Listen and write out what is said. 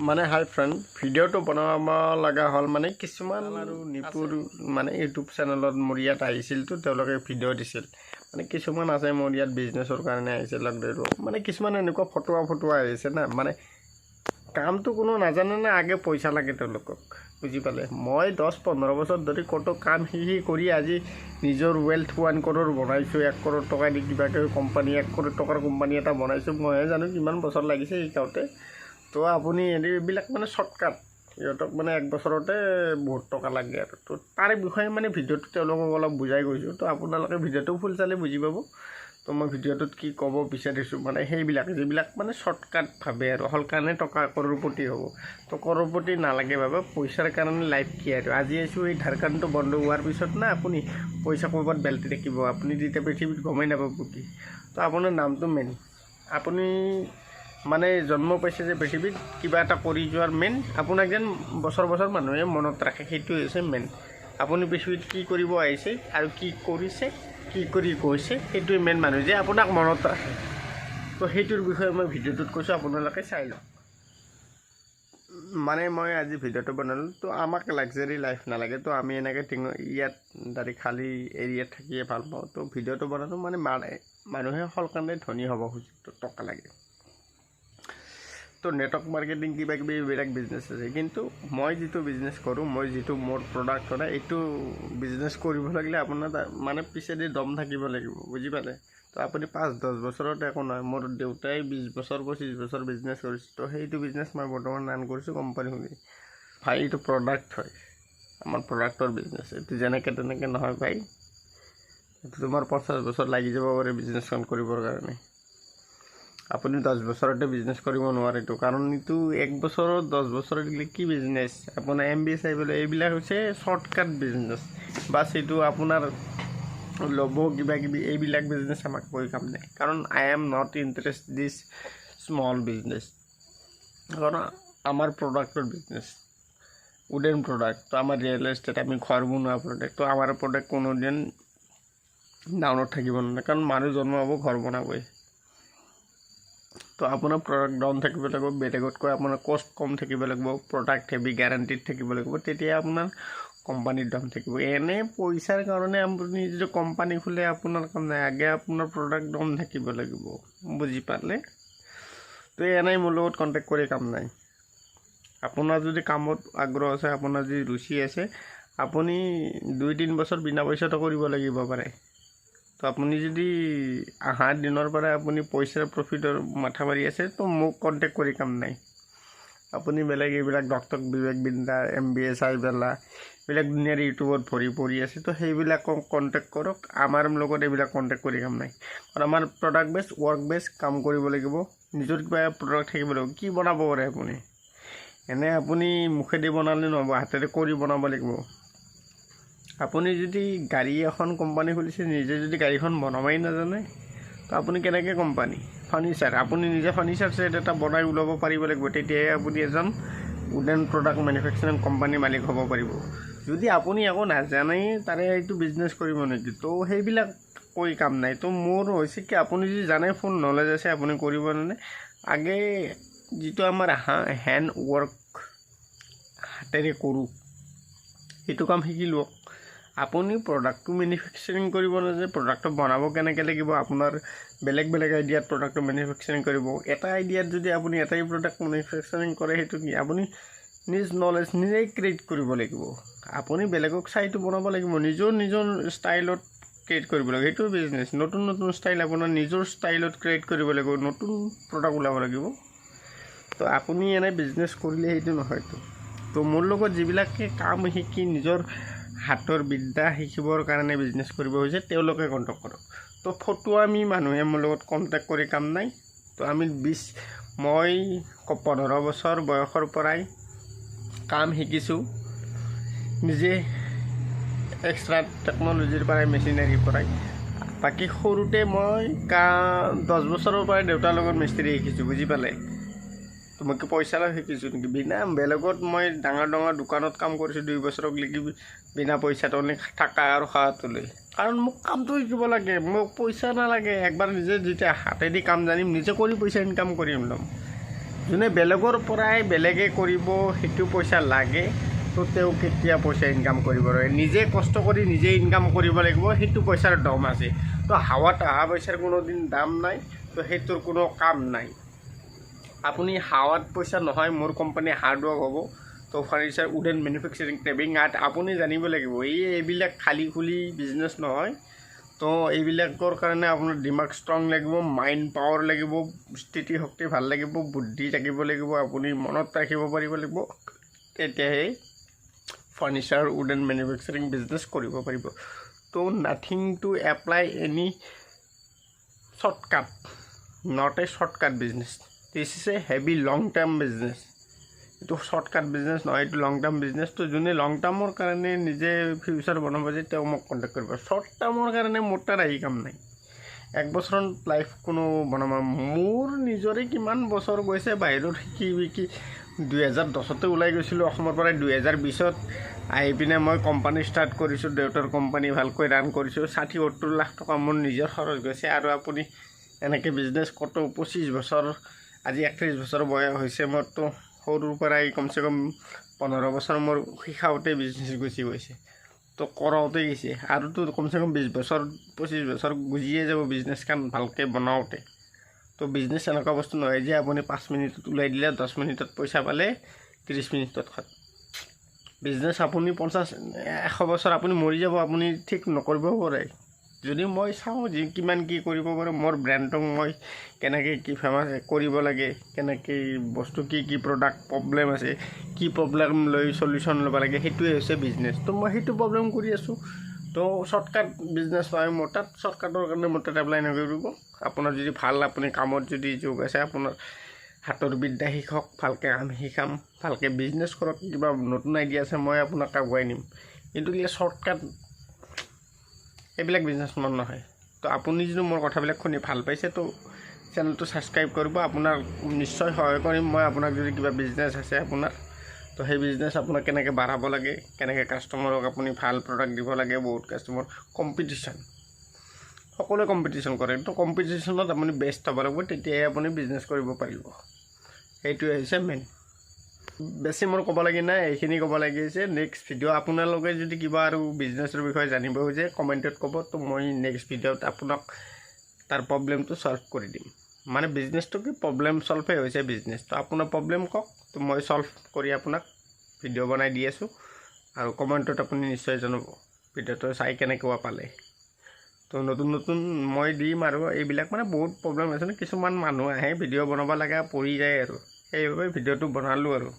মানে হাই ফ্ৰেণ্ড ভিডিঅ'টো বনাব লগা হ'ল মানে কিছুমান আৰু নিপুৰ মানে ইউটিউব চেনেলত মোৰ ইয়াত আহিছিল তো তেওঁলোকে ভিডিঅ' দিছিল মানে কিছুমান আছে মোৰ ইয়াত বিজনেছৰ কাৰণে আহিছিল মানে কিছুমান এনেকুৱা ফটোৱা আহিছে না মানে কামটো কোনো নাজানে না আগে পইচা লাগে তেওঁলোকক বুজি পালে মই 10-15 বছৰ ধৰি কত কাম শিকি কৰি আজি নিজৰ ৱেলথ 1 crore বনাইছো 1 crore টকা দি কিবাকে কোম্পানী 1 crore টকাৰ কোম্পানী এটা বনাইছো মই জানো কিমান বছৰ লাগিছে এই কাউতে তো আপুনি এইবিলাক মানে শৰ্টকাট ইহঁতক মানে 1 বছৰতে বহুত টকা লাগে আৰু তো তাৰে বিষয়ে মানে ভিডিঅ'টো তেওঁলোকক অলপ বুজাই গৈছো তো আপোনালোকে ভিডিঅ'টো ফুল চালে বুজি পাব তো মই ভিডিঅ'টোত কি ক'ব বিচাৰিছো মানে সেইবিলাক যিবিলাক মানে শৰ্টকাট ভাবে আৰু হল কাৰণে টকা কৰৰপতি হ'ব তো কৰৰপতি নালাগে বাবা পইচাৰ কাৰণে লাইফ কি আৰু আজি আছো এই ধাৰকানটো বন্ধ হোৱাৰ পিছত না আপুনি পইচা ক'ৰবাত বেলতি থাকিব আপুনি যেতিয়া পৃথিৱীত গমেই নাপাব কি তো আপোনাৰ নামটো মেইন আপুনি মানে জন্ম পাইছে যে পৃথিৱীত কিবা এটা কৰি যোৱাৰ মেইন আপোনাক যেন বছৰ মানুহে মনত ৰাখে সেইটো হৈছে মেইন আপুনি পৃথিৱীত কি কৰিব আহিছে আৰু কি কৰিছে কি কৰি গৈছে সেইটো মেইন মানুহ যে আপোনাক মনত ৰাখে তো সেইটোৰ বিষয়ে মই ভিডিঅ'টোত কৈছো আপোনালোকে চাই লওক মানে মই আজি ভিডিঅ'টো বনালো তো আমাক লাক্সাৰি লাইফ নালাগে তো আমি এনেকৈ ইয়াত দাৰি খালি এৰিয়াত থাকিয়ে ভাল পাওঁ তো ভিডিঅ'টো বনালো মানে মানুহে সলকানে ধনী হ'ব খুজি তো টকা লাগে তো নেটৱৰ্ক মাৰ্কেটিং কিবা কিবি বেলেগ বিজনেছ আছে কিন্তু মই যেটো বিজনেছ কৰোঁ মই যেটো মোৰ প্ৰডাক্ট হয় এইটো বিজনেছ কৰিব লাগিলে আপোনাৰ মানে পিছেদি দম থাকিব লাগিব বুজি পালে তো আপুনি 5-10 বছৰত একো নহয় মোৰ দেউতাই 20 বছৰ 25 বছৰ বিজনেছ কৰিছে তো সেইটো বিজনেছ মই বৰ্তমান ৰান কৰিছোঁ কোম্পানী খুলি ভাই এইটো প্ৰডাক্ট হয় আমাৰ প্ৰডাক্টৰ বিজনেছ এইটো যেনেকৈ তেনেকৈ নহয় ভাই এইটো তোমাৰ 50 বছৰ লাগি যাব পাৰে বিজনেছখন কৰিবৰ কাৰণে আপুনি 10 বছৰতে বিজনেছ কৰিব নোৱাৰে তো কাৰণ ইটো 1 বছৰত 10 বছৰত গলে কি বিজনেছ আপোনাৰ এমবিএ চাইবলে এইবিলাক হৈছে শৰ্টকাট বিজনেছ বাস এইটো আপোনাৰ লব কিবা কিবি এইবিলাক বিজনেছ আমাক কৈ কাম নাই কাৰণ I am not interested this small business কাৰণ আমাৰ প্ৰডাক্টৰ বিজনেছ উডেন প্ৰডাক্ট তো আমাৰ ৰিয়েল এষ্টেট আমি ঘৰ বনোৱা প্ৰডাক্ট তো আমাৰ প্ৰডাক্ট কোনো দিন ডাউনত থাকিব না কাৰণ মানুহ জন্ম হ'ব ঘৰ বনাবই তো আপোনাৰ প্ৰডাক্ট ডাউন থাকিব লাগিব বেলেগতকৈ আপোনাৰ কষ্ট কম থাকিব লাগিব প্ৰডাক্ট হেভি গ্যাৰান্টিড থাকিব লাগিব তেতিয়া আপোনাৰ কোম্পানীৰ দাম থাকিব এনে পইচাৰ কাৰণে আপুনি যদি কোম্পানী খুলে আপোনাৰ কাম নাই আগে আপোনাৰ প্ৰডাক্ট দাম থাকিব লাগিব বুজি পালে তো এনেই মোৰ লগত কন্টাক্ট কৰি কাম নাই আপোনাৰ যদি কামত আগ্ৰহ আছে আপোনাৰ যদি ৰুচি আছে আপুনি 2-3 বছৰ বিনা পইচাটো কৰিব লাগিব পাৰে তো আপুনি যদি আহা দিনৰ পৰা আপুনি পইচাৰ প্ৰফিটৰ মাথা মাৰি আছে তো মোক কন্টাক্ট কৰি কাম নাই আপুনি বেলেগ এইবিলাক ডক্টৰ বিবেক বিন্দা এমবিএ চাইবেলা বেলেগ দুনিয়াৰ ইউটিউবত ভৰি পৰি আছে তো সেইবিলাক কন্টাক্ট কৰক আমাৰ লগত এইবিলাক কন্টাক্ট কৰি কাম নাই কাৰণ আমাৰ প্ৰডাক্ট বেছ ৱৰ্ক বেছ কাম কৰিব লাগিব নিজৰ কিবা প্ৰডাক্ট থাকিব লাগিব কি বনাব পাৰে আপুনি এনে আপুনি মুখেদি বনালে নহব হাতেৰে কৰি বনাব লাগিব আপুনি যদি গাড়ী এখন কোম্পানী খুলিছে নিজে যদি গাড়ীখন বনাবই নাজানে তো আপুনি কেনেকৈ কোম্পানী ফাৰ্নিচাৰ আপুনি নিজে ফাৰ্নিচাৰ সেট এটা বনাই উলাব পাৰিব লাগিব তেতিয়াহে আপুনি এজন উডেন প্ৰডাক্ট মেনুফেকচাৰিং কোম্পানী মালিক হ'ব পাৰিব যদি আপুনি একো নাজানে তাৰে এইটো বিজনেছ কৰিব নেকি তো সেইবিলাক কৈ কাম নাই তো মোৰ হৈছে কি আপুনি যদি জানে ফুল নলেজ আছে আপুনি কৰিব নানে আগে যেটো আমাৰ হ্যান্ড ওয়াৰ্ক হাতেৰে কৰোঁ এইটো কাম শিকি লওক আপুনি প্ৰডাক্টটো মেনুফেকচাৰিং কৰিব নাজানে প্ৰডাক্টটো বনাব কেনেকৈ লাগিব আপোনাৰ বেলেগ আইডিয়াত প্ৰডাক্টটো মেনুফেকচাৰিং কৰিব এটা আইডিয়াত যদি আপুনি এটাই প্ৰডাক্ট মেনুফেকচাৰিং কৰে সেইটো কি আপুনি নিজ নলেজ নিজে ক্ৰিয়েট কৰিব লাগিব আপুনি বেলেগক চাইটো বনাব লাগিব নিজৰ ষ্টাইলত ক্ৰিয়েট কৰিব লাগিব সেইটো বিজনেছ নতুন ষ্টাইল আপোনাৰ নিজৰ ষ্টাইলত ক্ৰিয়েট কৰিব লাগিব নতুন প্ৰডাক্ট ওলাব লাগিব তো আপুনি এনে বিজনেছ কৰিলে সেইটো নহয় তো মোৰ লগত যিবিলাকে কাম শিকি নিজৰ হাতৰ বিদ্যা শিকিবৰ কাৰণে বিজনেছ কৰিব হৈছে তেওঁলোকে কন্টাক্ট কৰক তো ফটো আমি মানুহে মোৰ লগত কন্টাক্ট কৰি কাম নাই তো আমি মই 15 বছৰ বয়সৰ পৰাই কাম শিকিছোঁ নিজে এক্সট্ৰা টেকনলজিৰ পৰাই মেচিনাৰীৰ পৰাই বাকি সৰুতে মই 10 বছৰৰ পৰাই দেউতাৰ লগত মিস্ত্ৰী শিকিছোঁ বুজি পালে তোমাক পইচা লৈ শিকিছোঁ নেকি বিনা বেলেগত মই ডাঙৰ দোকানত কাম কৰিছোঁ 2 বছৰক লাগি বিনা পইচাটো থাকা আৰু খাওয়াটো লৈ কাৰণ মোক কামটো শিকিব লাগে মোক পইচা নালাগে একবাৰ নিজে যেতিয়া হাতেদি কাম জানিম নিজে কৰি পইচা ইনকাম কৰিম ল'ম যোনে বেলেগৰ পৰাই বেলেগে কৰিব সেইটো পইচা লাগে তো তেওঁ কেতিয়া পইচা ইনকাম কৰিব পাৰে নিজে কষ্ট কৰি নিজে ইনকাম কৰিব লাগিব সেইটো পইচাৰ দম আছে তো হাৱাত অহা পইচাৰ কোনো দিন দাম নাই তো সেইটোৰ কোনো কাম নাই আপুনি হাৱাত পইচা নহয় মোৰ কোম্পানী হাৰ্ডৱৰ্ক হ'ব তো furniture wooden manufacturing craving art আপুনি জানিব লাগিব এইবিলাক খালি খুলি বিজনেছ নহয় তো এইবিলাকৰ কাৰণে আপোনাৰ দিমাগ ষ্ট্ৰং লাগিব মাইণ্ড পাৱাৰ লাগিব স্থিতি শক্তি ভাল লাগিব বুদ্ধি থাকিব লাগিব আপুনি মনত ৰাখিব পাৰিব লাগিব তেতিয়াহে ফাৰ্নিচাৰ উডেন মেনুফেকচাৰিং বিজনেছ কৰিব পাৰিব তো nothing to apply any shortcut not a shortcut business this is a heavy long term business এইটো শ্বৰ্টকাট বিজনেছ নহয় এইটো লং টাৰ্ম বিজনেছ তো যোনে লং টাৰ্মৰ কাৰণে নিজে ফিউচাৰ বনাব যে তেওঁ মোক কণ্টেক্ট কৰিব শ্বৰ্ট টাৰ্মৰ কাৰণে মোৰ তাত আহি কাম নাই এক বছৰত লাইফ কোনো বনাব মোৰ নিজৰে কিমান বছৰ গৈছে বাহিৰত শিকি 2010 ওলাই গৈছিলোঁ অসমৰ পৰা 2020 আহি পিনে মই কোম্পানী ষ্টাৰ্ট কৰিছোঁ দেউতাৰ কোম্পানী ভালকৈ ৰান কৰিছোঁ 60-70 লাখ টকা মোৰ নিজৰ খৰচ গৈছে আৰু আপুনি এনেকৈ বিজনেছ কৰোঁ 25 বছৰ আজি 31 বছৰ বয়স হৈছে মোৰতো সৰুৰ পৰাই কমচে কম 15 বছৰ মোৰ শিকাওঁতে বিজনেছ গুচি গৈছে তো কৰাওঁতে গৈছে আৰু তো কমচে কম 20 বছৰ 25 বছৰ গুজিয়ে যাব বিজনেছখন ভালকৈ বনাওঁতে তো বিজনেছ এনেকুৱা বস্তু নহয় যে আপুনি 5 মিনিটত ওলাই দিলে 10 মিনিটত পইচা পালে 30 মিনিটত খাত বিজনেছ আপুনি 50-100 বছৰ আপুনি মৰি যাব আপুনি ঠিক নকৰিব পাৰে যদি মই চাওঁ যে কিমান কি কৰিব পাৰে মোৰ ব্ৰেণ্ডক মই কেনেকৈ কি ফেমাছ কৰিব লাগে কেনেকৈ বস্তু কি প্ৰডাক্ট প্ৰব্লেম আছে কি প্ৰব্লেম লৈ সলিউশ্যন ল'ব লাগে সেইটোৱে হৈছে বিজনেছ তো মই সেইটো প্ৰব্লেম কৰি আছোঁ তো শ্বৰ্টকাট বিজনেছ নহয় মোৰ তাত শ্বৰ্টকাটৰ কাৰণে মোৰ তাত এপ্লাই নকৰিব আপোনাৰ যদি ভাল আপুনি কামত যদি যোগ আছে আপোনাৰ হাতৰ বিদ্যা শিকক ভালকৈ কাম শিকাম ভালকৈ বিজনেছ কৰক কিবা নতুন আইডিয়া আছে মই আপোনাক আগুৱাই নিম কিন্তু কি শ্বৰ্টকাট এইবিলাক বিজনেছ মন নহয় তো আপুনি যদি মোৰ কথাবিলাক শুনি ভাল পাইছে তো চেনেলটো ছাবস্ক্ৰাইব কৰিব আপোনাক নিশ্চয় সহায় কৰিম মই আপোনাক যদি কিবা বিজনেছ আছে আপোনাৰ তো সেই বিজনেছ আপোনাক কেনেকৈ বাঢ়াব লাগে কেনেকৈ কাষ্টমাৰক আপুনি ভাল প্ৰডাক্ট দিব লাগে বহুত কাষ্টমাৰ কম্পিটিশ্যন সকলোৱে কম্পিটিশ্যন কৰে তো কম্পিটিশ্যনত আপুনি বেষ্ট হ'ব লাগিব তেতিয়াহে আপুনি বিজনেছ কৰিব পাৰিব সেইটোৱে হৈছে মেইন বেছি মোৰ ক'ব লাগে নাই এইখিনি ক'ব লাগিছে নেক্সট ভিডিঅ' আপোনালোকে যদি কিবা আৰু বিজনেছৰ বিষয়ে জানিব খোজে কমেণ্টত ক'ব তো মই নেক্সট ভিডিঅ'ত আপোনাক তাৰ প্ৰব্লেমটো ছল্ভ কৰি দিম মানে বিজনেছটো কি প্ৰব্লেম ছল্ভেই হৈছে বিজনেছ তো আপোনাৰ প্ৰব্লেম কওক তো মই ছল্ভ কৰি আপোনাক ভিডিঅ' বনাই দি আছোঁ আৰু কমেণ্টত আপুনি নিশ্চয় জনাব ভিডিঅ'টো চাই কেনেকুৱা পালে তো নতুন মই দিম আৰু এইবিলাক মানে বহুত প্ৰব্লেম আছে কিছুমান মানুহ আহে ভিডিঅ' বনাব লাগে পৰি যায় আৰু সেইবাবে ভিডিঅ'টো বনালোঁ আৰু